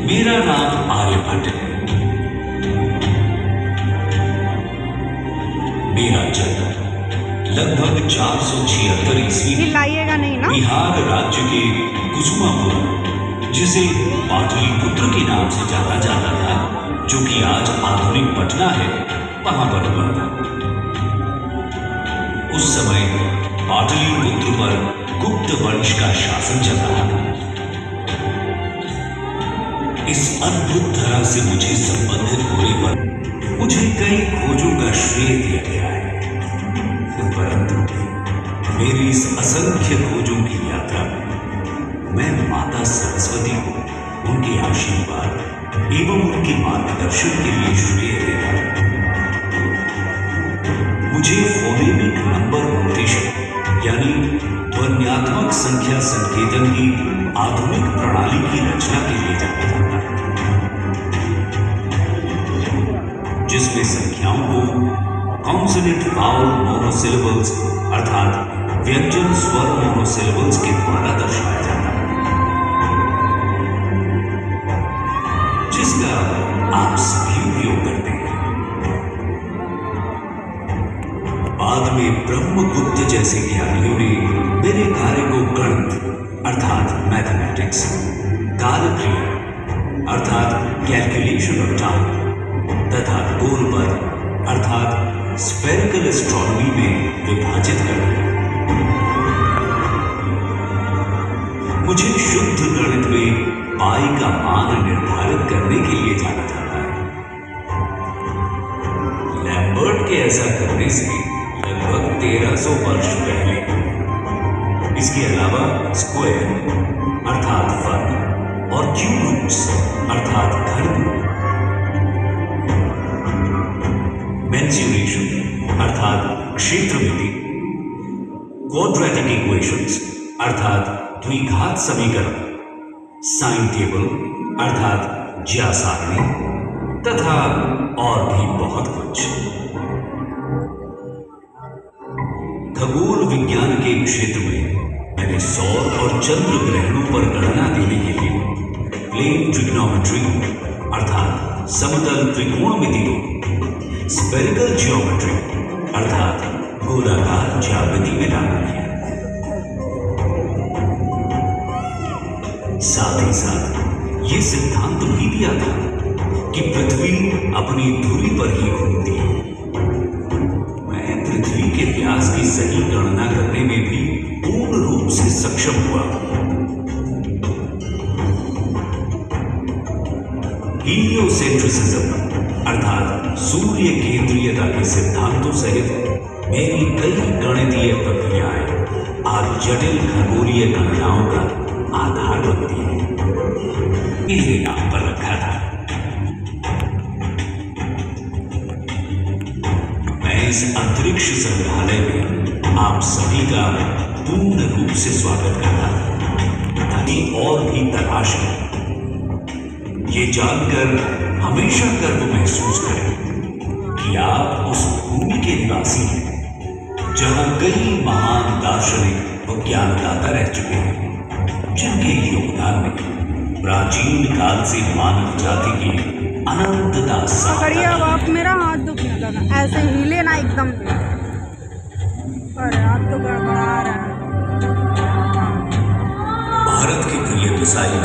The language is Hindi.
मेरा नाम आर्यभट्ट है। मेरा जन्म लगभग 476 ईस्वी लाइएगा नहीं ना। बिहार राज्य के कुसुमापुर, जिसे पाटलिपुत्र के नाम से जाना जाता था, जो कि आज आधुनिक पटना है, वहां पर हुआ था। उस समय पाटलिपुत्र पर गुप्त वंश का शासन चल रहा था। इस अद्भुत धरा से मुझे संबंधित होने पर मुझे कई खोजों का श्रेय दिया गया है, परंतु मेरी इस असंख्य खोजों की यात्रा में मैं माता सरस्वती को उनके आशीर्वाद एवं उनके मार्गदर्शन के लिए श्रेय देता। मुझे फोनेमिक नंबर नोटेशन यानी ध्वन्यात्मक संख्या संकेतन की आधुनिक प्रणाली की रचना के लिए जाना जाता है, जिसमें संख्याओं को कॉन्सोनेंट वावल मोनोसिलेबल्स अर्थात व्यंजन स्वर मोनोसिलेबल्स के द्वारा दर्शाया जाता है, जिसका आप सभी उपयोग करते हैं। बाद में ब्रह्मगुप्त जैसे ज्ञानियों ने मेरे कार्य को गणित अर्थात मैथमेटिक्स, कालक्रिया अर्थात कैलकुलेशन ऑफ टाइम तथा गोलबद अर्थात स्फेरिकल एस्ट्रोनॉमी में विभाजित कर दिया। मुझे शुद्ध गणित में पाई का मान निर्धारित करने के लिए जाना जाता है। लैम्बर्ट के ऐसा करने से लगभग 1300 वर्ष पहले। इसके अलावा स्क्वायर अर्थात वर्ग और क्यूब रूट्स अर्थात घनमूल, मेंसुरेशन अर्थात क्षेत्रमिति, क्वाड्रेटिक इक्वेशंस अर्थात द्विघात समीकरण, साइन टेबल अर्थात ज्या सारणी तथा और भी बहुत कुछ। खगोल विज्ञान के क्षेत्र में मैंने सौर और चंद्र ग्रहणों पर गणना देने के लिए प्लेन ट्रिग्नोमेट्री अर्थात समतल त्रिकोणमिति को स्फेरिकल ज्योमेट्री अर्थात गोलाकार ज्यामिति में डाला किया। साथ ही साथ ये सिद्धांत भी दिया था कि पृथ्वी अपनी धुरी पर ही घूमती है। मैं पृथ्वी के व्यास की सही गणना करने में भी पूर्ण रूप से सक्षम हुआ। हीलियोसेंट्रिसिज्म अर्थात सूर्य केंद्रीयता के सिद्धांतों सहित मेरी कई गणितीय प्रक्रियाएं आज जटिल खगोलीय गणनाओं का आधार बनती है। मेरे नाम पर रखा था। मैं इस अंतरिक्ष संग्रहालय में आप सभी का पूर्ण रूप से स्वागत करता हूं, ताकि और भी तलाश करें। ये जानकर हमेशा गर्व महसूस करें कि आप उस भूमि के निवासी हैं जहां कई महान दार्शनिक व ज्ञानदाता रह चुके हैं, जिनके योगदान में प्राचीन काल से मानव जाति की अनंतता करिए। अब आप मेरा हाथ दुखने लगा, ऐसे हिले ना एकदम। अरे हाथ तो गड़बड़ा रहा है। भारत के प्रिय मिसाइल